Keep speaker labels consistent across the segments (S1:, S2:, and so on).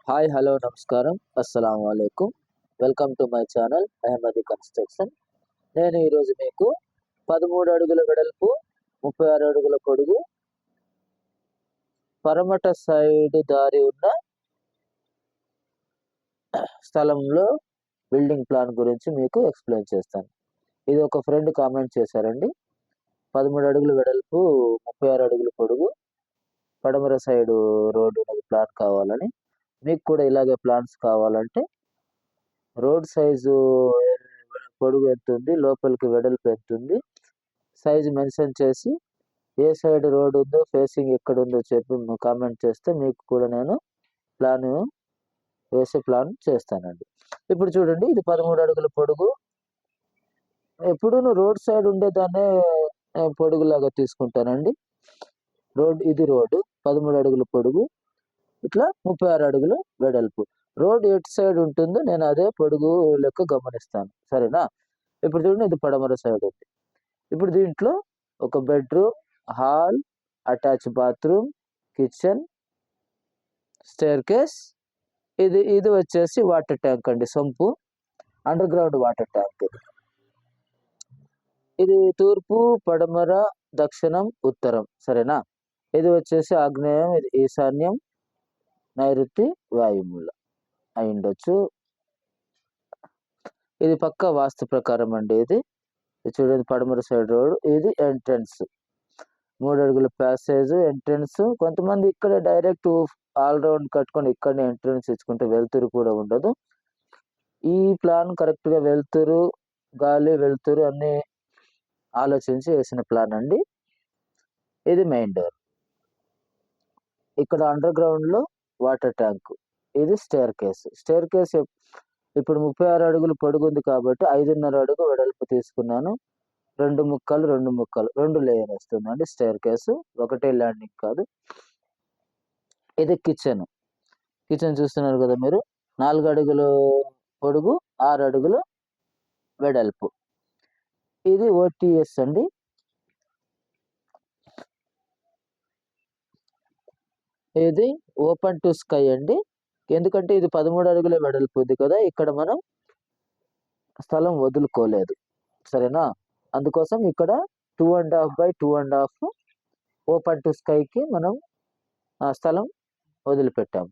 S1: Hi hello నమస్కారం అస్సలం వాలేకుమ్. Welcome to my channel Ahmadi construction. నేను ఈరోజు మీకు 13 అడుగుల వెడల్పు 36 అడుగుల పొడుగు పరమట సైడ్ దారి ఉన్న స్థలంలో బిల్డింగ్ ప్లాన్ గురించి మీకు ఎక్స్ప్లెయిన్ చేస్తాను. ఇది ఒక ఫ్రెండ్ కామెంట్ చేశారండి. 13 అడుగుల వెడల్పు 36 అడుగుల పొడుగు పడమర సైడు రోడ్డు ప్లాన్ కావాలని. మీకు కూడా ఇలాగే ప్లాన్స్ కావాలంటే రోడ్ సైజు పొడుగు ఎంత ఉంది, లోపలికి వెడల్పు ఎంత ఉంది, సైజు మెన్షన్ చేసి ఏ సైడ్ రోడ్ ఉందో, ఫేసింగ్ ఎక్కడ ఉందో చెప్పి కామెంట్ చేస్తే మీకు కూడా నేను ప్లాన్ చేస్తానండి. ఇప్పుడు చూడండి, ఇది 13 అడుగుల పొడుగు. ఎప్పుడు రోడ్ సైడ్ ఉండేదాన్నే పొడుగులాగా తీసుకుంటానండి. ఇది రోడ్డు 13 అడుగుల పొడుగు, ఇట్లా 36 అడుగులు వెడల్పు. రోడ్ ఎటు సైడ్ ఉంటుందో నేను అదే పొడుగు లెక్క గమనిస్తాను. సరేనా? ఇప్పుడు చూడండి, ఇది పడమర సైడ్ ఉంది. ఇప్పుడు దీంట్లో ఒక bedroom, hall, attach bathroom, kitchen, staircase, ఇది వచ్చేసి వాటర్ ట్యాంక్ అండి, సంపు, అండర్ గ్రౌండ్ వాటర్ ట్యాంక్. ఇది తూర్పు, పడమర, దక్షిణం, ఉత్తరం. సరేనా? ఇది వచ్చేసి ఆగ్నేయం, ఇది ఈశాన్యం, నైరుతి, వాయుమూల అయి ఉండొచ్చు. ఇది పక్క వాస్తు ప్రకారం అండి. ఇది చూడండి, పడమర సైడ్ రోడ్, ఇది ఎంట్రన్స్, 3 అడుగుల ప్యాసేజ్ ఎంట్రన్స్. కొంతమంది ఇక్కడ డైరెక్ట్ ఆల్ రౌండ్ కట్టుకొని ఇక్కడనే ఎంట్రన్స్ ఇచ్చుకుంటే వెలుతురు కూడా ఉండదు. ఈ ప్లాన్ కరెక్ట్ గా వెలుతురు, గాలి, వెలుతురు అన్ని ఆలోచించి వేసిన ప్లాన్ అండి. ఇది మెయిన్ డోర్. ఇక్కడ అండర్ గ్రౌండ్ లో వాటర్ ట్యాంక్. ఇది స్టేర్ కేస్. ఇప్పుడు 36 అడుగులు పొడుగు ఉంది కాబట్టి 5.5 అడుగు వెడల్పు తీసుకున్నాను. 2 ముక్కలు 2 లేయర్ వస్తుందండి స్టేర్ కేసు, ఒకటే ల్యాండింగ్ కాదు. ఇది కిచెన్ చూస్తున్నారు కదా మీరు. 4 అడుగులు పొడుగు, 6 అడుగులు వెడల్పు. ఇది ఓటీఎస్ అండి. ఇది ఓపెన్ టు స్కై అండి. ఎందుకంటే ఇది 13 అడుగుల వెడల్పు ఉంది కదా, ఇక్కడ మనం స్థలం వదులుకోలేదు. సరేనా? అందుకోసం ఇక్కడ 2.5 by 2.5 ఓపెన్ టు స్కైకి మనం స్థలం వదిలిపెట్టాము.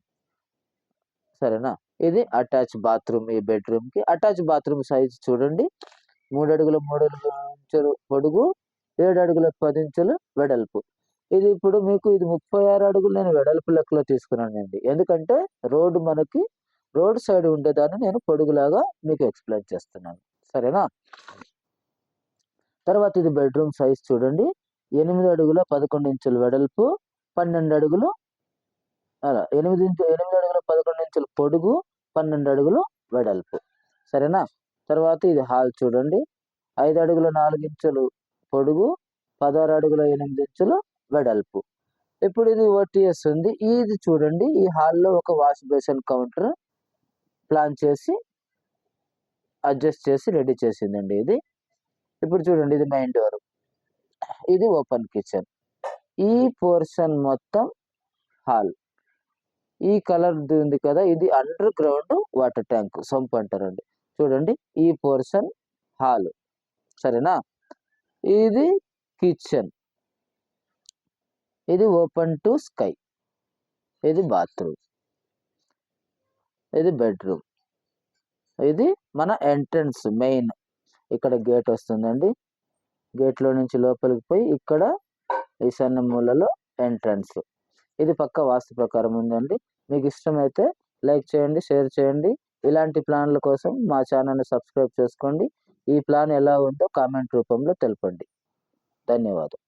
S1: సరేనా? ఇది అటాచ్ బాత్రూమ్. ఈ బెడ్రూమ్ కి అటాచ్ బాత్రూమ్ సైజ్ చూడండి, 3 అడుగుల 3 ఇంచులు పొడుగు, 7 అడుగుల 10 ఇంచులు వెడల్పు. ఇది ఇప్పుడు మీకు ఇది 36 అడుగులు నేను వెడల్పు లెక్కలో తీసుకున్నానండి. ఎందుకంటే రోడ్ సైడ్ ఉండేదాన్ని నేను పొడుగులాగా మీకు ఎక్స్ప్లెయిన్ చేస్తున్నాను. సరేనా? తర్వాత ఇది బెడ్రూమ్ సైజ్ చూడండి, 8 అడుగుల 11 ఇంచుల వెడల్పు, 12 అడుగులు 8 అడుగుల 11 ఇంచుల పొడుగు, 12 అడుగులు వెడల్పు. సరేనా? తర్వాత ఇది హాల్ చూడండి, 5 అడుగుల 4 ఇంచులు పొడుగు, 16 అడుగుల 8 ఇంచులు వెడల్పు. ఇప్పుడు ఇది ఓటీఎస్ ఉంది. ఇది చూడండి, ఈ హాల్లో ఒక వాష్ బేసిన్ కౌంటర్ ప్లాన్ చేసి అడ్జస్ట్ చేసి రెడీ చేసిందండి ఇది. ఇప్పుడు చూడండి, ఇది మెయిన్ డోర్, ఇది ఓపెన్ కిచెన్. ఈ పోర్షన్ మొత్తం హాల్. ఈ కలర్ ఉంది కదా, ఇది under ground water tank, sump అంటారండి. చూడండి, ఈ పోర్షన్ హాల్. సరేనా? ఇది కిచెన్, ఇది ఓపెన్ టు స్కై, ఇది బాత్రూమ్, ఇది బెడ్రూమ్, ఇది మన ఎంట్రన్స్ మెయిన్. ఇక్కడ గేట్ వస్తుందండి. గేట్లో నుంచి లోపలికి పోయి ఇక్కడ ఈశాన్య మూలలో ఎంట్రన్స్. ఇది పక్క వాస్తు ప్రకారం ఉందండి. మీకు ఇష్టమైతే లైక్ చేయండి, షేర్ చేయండి. ఇలాంటి ప్లాన్ల కోసం మా ఛానల్ని సబ్స్క్రైబ్ చేసుకోండి. ఈ ప్లాన్ ఎలా ఉందో కామెంట్ రూపంలో తెలపండి. ధన్యవాదాలు.